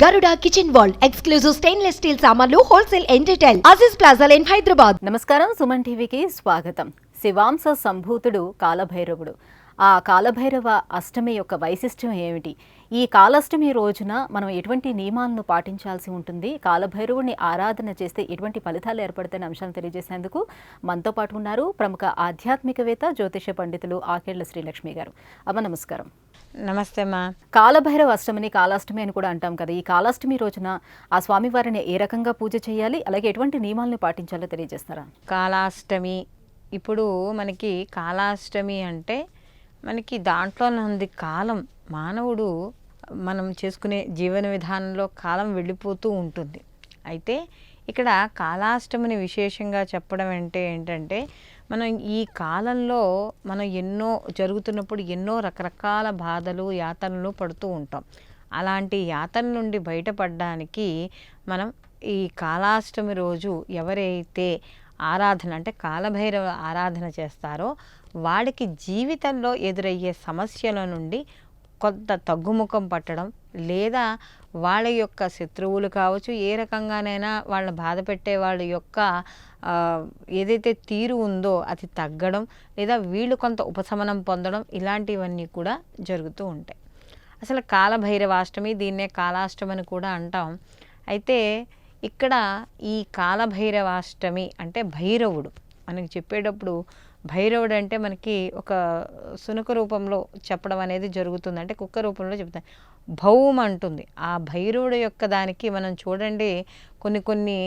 Garuda Kitchen World exclusive stainless steel సామాన్లు wholesale and retail Aziz plaza in Hyderabad. నమస్కారం, సుమన్ టీవీకి స్వాగతం. శివాంశ సంభూతుడు కాలభైరవుడు. ఆ కాలభైరవ అష్టమి యొక్క వైశిష్ట్యం ఏమిటి? ఈ కాలాష్టమి రోజున మనం ఎటువంటి నియమాలను పాటించాల్సి ఉంటుంది? కాలభైరవుడిని ఆరాధన చేస్తే ఎటువంటి ఫలితాలు ఏర్పడతాయనే అంశాలను తెలియజేసేందుకు మనతో పాటు ఉన్నారు ప్రముఖ ఆధ్యాత్మికవేత్త, జ్యోతిష పండితులు ఆకేళ్ల శ్రీలక్ష్మి గారు. అమ్మ నమస్కారం. నమస్తే అమ్మా. కాలభైరవ అష్టమిని కాలాష్టమి అని కూడా అంటాం కదా. ఈ కాలాష్టమి రోజున ఆ స్వామివారిని ఏ రకంగా పూజ చేయాలి, అలాగే ఎటువంటి నియమాలను పాటించాలో తెలియజేస్తారా? కాలాష్టమి, ఇప్పుడు మనకి కాలాష్టమి అంటే మనకి దాంట్లో ఉంది కాలం. మానవుడు మనం చేసుకునే జీవన విధానంలో కాలం వెళ్ళిపోతూ ఉంటుంది. అయితే ఇక్కడ కాలాష్టమిని విశేషంగా చెప్పడం అంటే ఏంటంటే, మనం ఈ కాలంలో మనం ఎన్నో జరుగుతున్నప్పుడు ఎన్నో రకరకాల బాధలు, యాతనలు పడుతూ ఉంటాం. అలాంటి యాతన నుండి బయటపడడానికి మనం ఈ కాలాష్టమి రోజు ఎవరైతే ఆరాధన అంటే కాలభైరవ ఆరాధన చేస్తారో వాడికి జీవితంలో ఎదురయ్యే సమస్యల నుండి కొంత తగ్గుముఖం పట్టడం, లేదా వాళ్ళ యొక్క శత్రువులు కావచ్చు, ఏ రకంగానైనా వాళ్ళని బాధ పెట్టే వాళ్ళ యొక్క ఏదైతే తీరు ఉందో అది తగ్గడం, లేదా వీళ్ళు కొంత ఉపశమనం పొందడం, ఇలాంటివన్నీ కూడా జరుగుతూ ఉంటాయి. అసలు కాలభైరవాష్టమి, దీన్నే కాలాష్టమని కూడా అంటాం. అయితే ఇక్కడ ఈ కాలభైరవాష్టమి అంటే భైరవుడు మనకి చెప్పేటప్పుడు, భైరవుడు అంటే మనకి ఒక శునక రూపంలో చెప్పడం అనేది జరుగుతుంది, అంటే కుక్క రూపంలో చెప్తాం. భౌమ్ అంటుంది. ఆ భైరవుడు యొక్క దానికి మనం చూడండి, కొన్ని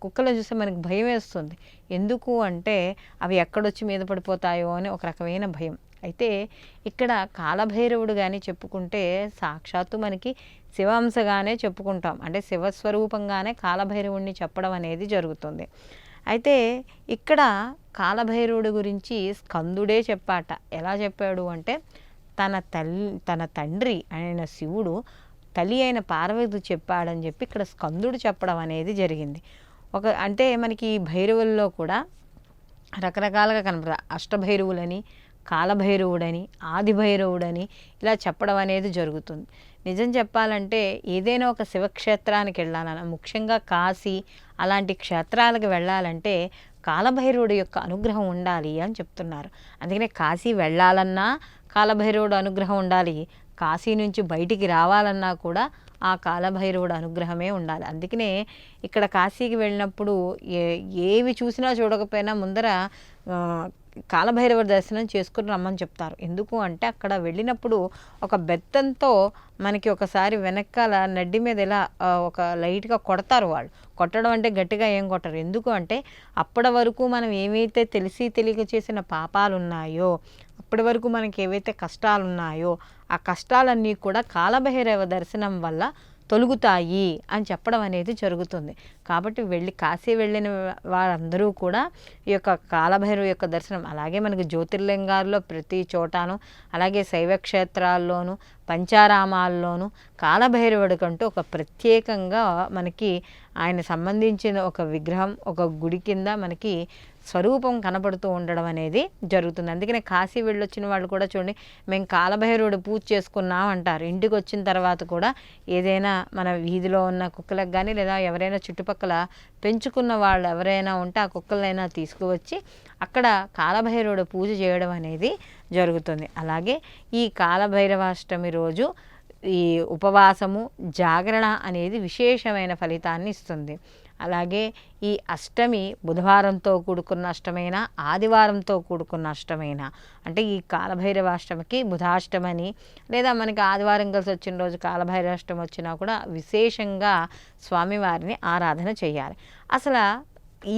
కుక్కలు చూస్తే మనకి భయం వేస్తుంది. ఎందుకు అంటే అవి ఎక్కడొచ్చి మీద పడిపోతాయో అని ఒక రకమైన భయం. అయితే ఇక్కడ కాలభైరవుడు కానీ చెప్పుకుంటే సాక్షాత్తు మనకి శివాంశగానే చెప్పుకుంటాం, అంటే శివస్వరూపంగానే కాలభైరవుడిని చెప్పడం అనేది జరుగుతుంది. అయితే ఇక్కడ కాలభైరవుడి గురించి స్కందుడే చెప్పాట. ఎలా చెప్పాడు అంటే, తన తండ్రి అయిన శివుడు తల్లి అయిన పార్వతి చెప్పాడని చెప్పి ఇక్కడ స్కందుడు చెప్పడం అనేది జరిగింది. అంటే మనకి భైరవుల్లో కూడా రకరకాలుగా కనపడతాయి. అష్టభైరవులని, కాలభైరవుడని, ఆదిభైరవుడని ఇలా చెప్పడం అనేది జరుగుతుంది. నిజం చెప్పాలంటే ఏదైనా ఒక శివక్షేత్రానికి వెళ్ళాలన్నా, ముఖ్యంగా కాశీ అలాంటి క్షేత్రాలకు వెళ్ళాలంటే కాలభైరవుడి యొక్క అనుగ్రహం ఉండాలి అని చెప్తున్నారు. అందుకనే కాశీ వెళ్ళాలన్నా కాలభైరవుడు అనుగ్రహం ఉండాలి, కాశీ నుంచి బయటికి రావాలన్నా కూడా ఆ కాలభైరవుడు అనుగ్రహమే ఉండాలి. అందుకనే ఇక్కడ కాశీకి వెళ్ళినప్పుడు ఏవి చూసినా చూడకపోయినా ముందర కాలభైరవ దర్శనం చేసుకుని రమ్మని చెప్తారు. ఎందుకు అంటే అక్కడ వెళ్ళినప్పుడు ఒక బెత్తంతో మనకి ఒకసారి వెనకాల నడ్డి మీద ఇలా ఒక లైట్గా కొడతారు. వాళ్ళు కొట్టడం అంటే గట్టిగా ఏం కొట్టరు. ఎందుకు అంటే అప్పటి వరకు మనం ఏవైతే తెలిసి తెలియక చేసిన పాపాలు ఉన్నాయో, అప్పటి వరకు మనకి ఏవైతే కష్టాలు ఉన్నాయో ఆ కష్టాలన్నీ కూడా కాలభైరవ దర్శనం వల్ల తొలుగుతాయి అని చెప్పడం అనేది జరుగుతుంది. కాబట్టి కాశీ వెళ్ళిన వారందరూ కూడా ఈ యొక్క కాలభైరవ యొక్క దర్శనం, అలాగే మనకి జ్యోతిర్లింగాల్లో ప్రతి చోటాను, అలాగే శైవ క్షేత్రాల్లోనూ పంచారామాల్లోనూ కాలభైరవుడికంటూ ఒక ప్రత్యేకంగా మనకి ఆయన సంబంధించిన ఒక విగ్రహం, ఒక గుడి కింద మనకి స్వరూపం కనపడుతూ ఉండడం అనేది జరుగుతుంది. అందుకనే కాశీ వెళ్ళొచ్చిన వాళ్ళు కూడా చూడండి, మేము కాలభైరవుడు పూజ చేసుకున్నాం అంటారు. ఇంటికి వచ్చిన తర్వాత కూడా ఏదైనా మన వీధిలో ఉన్న కుక్కలకు కానీ, లేదా ఎవరైనా చుట్టుపక్కల పెంచుకున్న వాళ్ళు ఎవరైనా ఉంటే ఆ కుక్కలైనా తీసుకువచ్చి అక్కడ కాలభైరవుడు పూజ చేయడం అనేది జరుగుతుంది. అలాగే ఈ కాలభైరవాష్టమి రోజు ఈ ఉపవాసము, జాగరణ అనేది విశేషమైన ఫలితాన్ని ఇస్తుంది. అలాగే ఈ అష్టమి బుధవారంతో కూడుకున్న అష్టమైన, ఆదివారంతో కూడుకున్న అష్టమైన, అంటే ఈ కాలభైరవాష్టమికి బుధాష్టమని, లేదా మనకి ఆదివారం కలిసి వచ్చిన రోజు కాలభైరవాష్టమి వచ్చినా కూడా విశేషంగా స్వామివారిని ఆరాధన చేయాలి. అసలు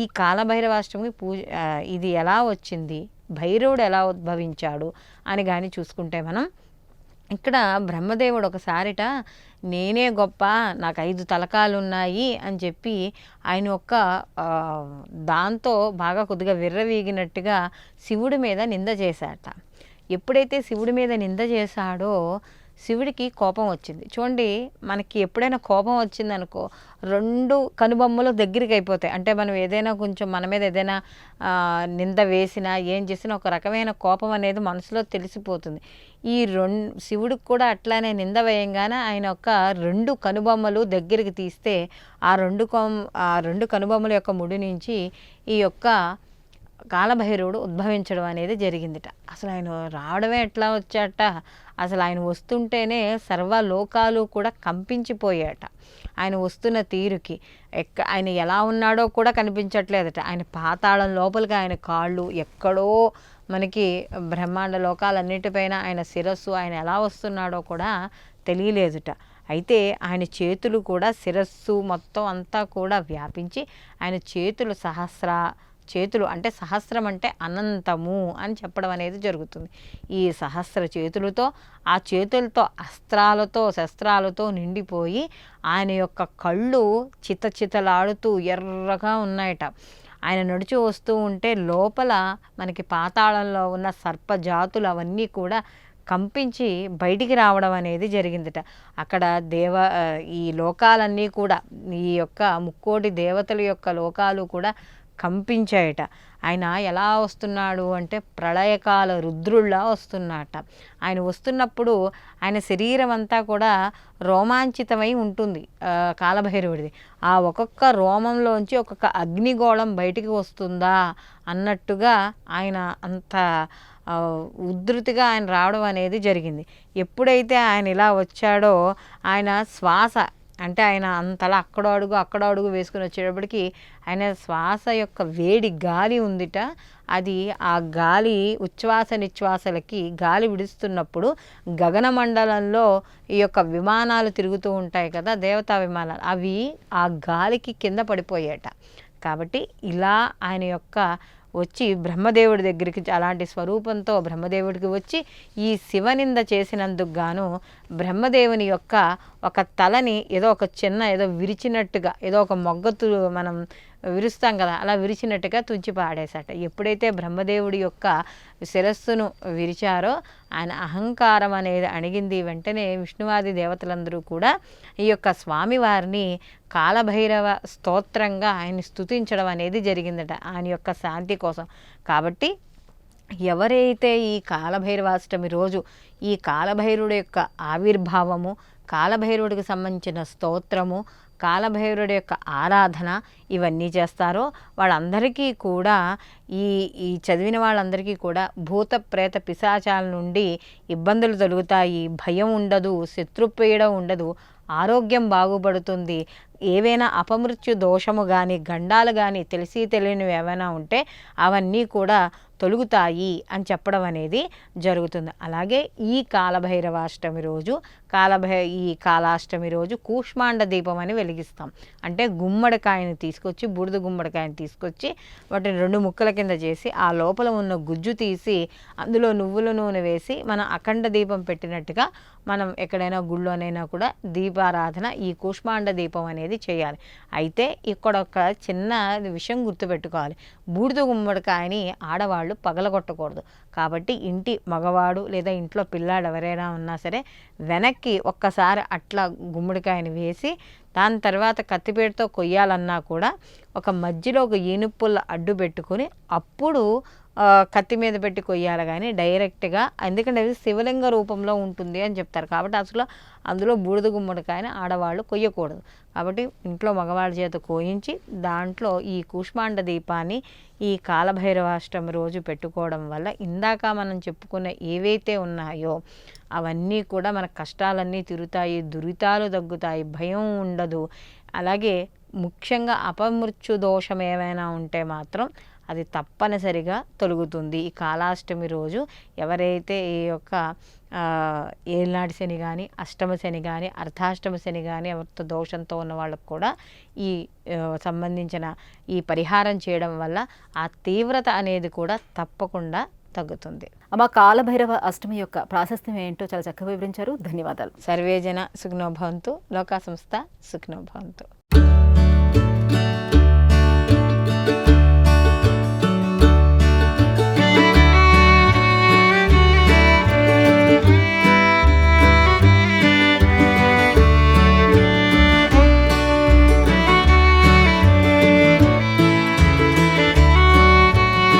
ఈ కాలభైరవాష్టమికి ఇది ఎలా వచ్చింది, భైరవుడు ఎలా ఉద్భవించాడు అని కానీ చూసుకుంటే మనం ఇక్కడ బ్రహ్మదేవుడు ఒకసారిట నేనే గొప్ప, నాకు 5 తలకాలు ఉన్నాయి అని చెప్పి ఆయన దాంతో బాగా కొద్దిగా విర్రవీగినట్టుగా శివుడి మీద నింద చేశాట. ఎప్పుడైతే శివుడి మీద నింద చేశాడో శివుడికి కోపం వచ్చింది. చూడండి, మనకి ఎప్పుడైనా కోపం వచ్చిందనుకో 2 కనుబొమ్మలు దగ్గరికి అయిపోతాయి. అంటే మనం ఏదైనా కొంచెం మన మీద ఏదైనా నింద వేసినా ఏం చేసినా ఒక రకమైన కోపం అనేది మనసులో తెలిసిపోతుంది. ఈ శివుడికి కూడా అట్లానే నింద వేయంగానే ఆయన యొక్క 2 కనుబొమ్మలు దగ్గరికి తీస్తే ఆ 2 కనుబొమ్మల యొక్క ముడి నుంచి ఈ యొక్క కాలభైరవుడు ఉద్భవించడం అనేది జరిగిందిట. అసలు ఆయన రావడమే ఎట్లా వచ్చాట, అసలు ఆయన వస్తుంటేనే సర్వలోకాలు కూడా కంపించిపోయాట. ఆయన వస్తున్న తీరుకి ఆయన ఎలా ఉన్నాడో కూడా కనిపించట్లేదట. ఆయన పాతాళం లోపలికి ఆయన కాళ్ళు, ఎక్కడో మనకి బ్రహ్మాండ లోకాలన్నిటిపైన ఆయన శిరస్సు, ఆయన ఎలా వస్తున్నాడో కూడా తెలియలేదుట. అయితే ఆయన చేతులు కూడా శిరస్సు మొత్తం అంతా కూడా వ్యాపించి ఆయన చేతులు అంటే సహస్రం అంటే అనంతము అని చెప్పడం అనేది జరుగుతుంది. ఈ సహస్ర చేతులతో, ఆ చేతులతో అస్త్రాలతో శస్త్రాలతో నిండిపోయి ఆయన యొక్క కళ్ళు చితచితలాడుతూ ఎర్రగా ఉన్నాయట. ఆయన నడిచి వస్తూ ఉంటే లోపల మనకి పాతాళంలో ఉన్న సర్పజాతులు అవన్నీ కూడా కంపించి బయటికి రావడం అనేది జరిగిందట. అక్కడ ఈ లోకాలన్నీ కూడా, ఈ యొక్క ముక్కోటి దేవతల యొక్క లోకాలు కూడా కంపించాయట. ఆయన ఎలా వస్తున్నాడు అంటే ప్రళయకాల రుద్రుల్లా వస్తున్నట. ఆయన వస్తున్నప్పుడు ఆయన శరీరం అంతా కూడా రోమాంచితమై ఉంటుంది కాలభైరవుడిది. ఆ ఒక్కొక్క రోమంలోంచి ఒక్కొక్క అగ్నిగోళం బయటికి వస్తుందా అన్నట్టుగా ఆయన అంత ఉధృతిగా ఆయన రావడం అనేది జరిగింది. ఎప్పుడైతే ఆయన ఇలా వచ్చాడో ఆయన శ్వాస అంటే ఆయన అంతలా అక్కడ అడుగు వేసుకుని వచ్చేటప్పటికి ఆయన శ్వాస యొక్క వేడి గాలి ఉందిట. అది ఆ గాలి ఉచ్ఛ్వాస నిశ్వాసలకి గాలి విడుస్తున్నప్పుడు గగన మండలంలో ఈ యొక్క విమానాలు తిరుగుతూ ఉంటాయి కదా, దేవతా విమానాలు, అవి ఆ గాలికి కింద పడిపోయాట. కాబట్టి ఇలా ఆయన యొక్క వచ్చి బ్రహ్మదేవుడి దగ్గరికి అలాంటి స్వరూపంతో బ్రహ్మదేవుడికి వచ్చి ఈ శివనింద చేసినందుకు గాను బ్రహ్మదేవుని యొక్క ఒక తలని ఏదో విరిచినట్టుగా, ఏదో ఒక మొగ్గతు మనం విరుస్తాం కదా, అలా విరిచినట్టుగా తుంచి పాడేశాట. ఎప్పుడైతే బ్రహ్మదేవుడి యొక్క శిరస్సును విరిచారో ఆయన అహంకారం అనేది అణిగింది. వెంటనే విష్ణువాది దేవతలందరూ కూడా ఈ యొక్క స్వామివారిని కాలభైరవ స్తోత్రంగా ఆయన్ని స్తుతించడం అనేది జరిగిందట ఆయన యొక్క శాంతి కోసం. కాబట్టి ఎవరైతే ఈ కాలభైరవాష్టమి రోజు ఈ కాలభైరుడి యొక్క ఆవిర్భావము, కాలభైరవుడికి సంబంధించిన స్తోత్రము, కాలభైరుడి యొక్క ఆరాధన ఇవన్నీ చేస్తారో వాళ్ళందరికీ కూడా ఈ చదివిన వాళ్ళందరికీ కూడా భూత ప్రేత పిశాచాల నుండి ఇబ్బందులు తొలుగుతాయి, భయం ఉండదు, శత్రుపీడ ఉండదు, ఆరోగ్యం బాగుపడుతుంది. ఏవైనా అపమృత్యు దోషము కానీ గండాలు కానీ తెలిసి తెలియనివి ఏమైనా ఉంటే అవన్నీ కూడా తొలుగుతాయి అని చెప్పడం అనేది జరుగుతుంది. అలాగే ఈ కాలభైరవాష్టమి రోజు ఈ కాలాష్టమి రోజు కూష్మాండ దీపం అని వెలిగిస్తాం. అంటే గుమ్మడికాయని తీసుకొచ్చి, బూడిద గుమ్మడికాయని తీసుకొచ్చి వాటిని 2 ముక్కల కింద చేసి ఆ లోపల ఉన్న గుజ్జు తీసి అందులో నువ్వుల నూనె వేసి మనం అఖండ దీపం పెట్టినట్టుగా మనం ఎక్కడైనా గుళ్ళోనైనా కూడా దీపారాధన ఈ కూష్మాండ దీపం అనేది చేయాలి. అయితే ఇక్కడ ఒక చిన్న విషయం గుర్తుపెట్టుకోవాలి. బూడిద గుమ్మడికాయని ఆడవాళ్ళు పగలగొట్టకూడదు. కాబట్టి ఇంటి మగవాడు లేదా ఇంట్లో పిల్లాడు ఎవరైనా ఉన్నా సరే వెనక్కి ఒక్కసారి అట్లా గుమ్మడికాయని వేసి దాని తర్వాత కత్తిపేటతో కొయ్యాలన్నా కూడా ఒక మధ్యలో ఒక ఈనుపుల్ల అడ్డు పెట్టుకొని అప్పుడు కత్తి మీద పెట్టి కొయ్యాలి కానీ డైరెక్ట్గా, ఎందుకంటే అది శివలింగ రూపంలో ఉంటుంది అని చెప్తారు. కాబట్టి అసలు అందులో బూడిద గుమ్మడికాయని ఆడవాళ్ళు కొయ్యకూడదు. కాబట్టి ఇంట్లో మగవాళ్ళ చేత కోయించి దాంట్లో ఈ కూష్మాండ దీపాన్ని ఈ కాలభైరవాష్టమి రోజు పెట్టుకోవడం వల్ల ఇందాక మనం చెప్పుకున్న ఏవైతే ఉన్నాయో అవన్నీ కూడా మన కష్టాలన్నీ తిరుగుతాయి, దురితాలు తగ్గుతాయి, భయం ఉండదు. అలాగే ముఖ్యంగా అపమృత్యు దోషం ఏమైనా ఉంటే మాత్రం అది తప్పనిసరిగా తొలుగుతుంది. ఈ కాలాష్టమి రోజు ఎవరైతే ఈ యొక్క ఏలినాటి శని కానీ, అష్టమ శని కానీ, అర్ధాష్టమ శని కానీ ఎవరితో దోషంతో ఉన్న వాళ్ళకు కూడా ఈ సంబంధించిన ఈ పరిహారం చేయడం వల్ల ఆ తీవ్రత అనేది కూడా తప్పకుండా తగ్గుతుంది. అమ్మ, కాలభైరవ అష్టమి యొక్క ప్రాశస్త్యం ఏంటో చాలా చక్కగా వివరించారు. ధన్యవాదాలు. సర్వేజన సుఖినో భవంతు, లోకా సంస్థ సుఖినో భవంతు.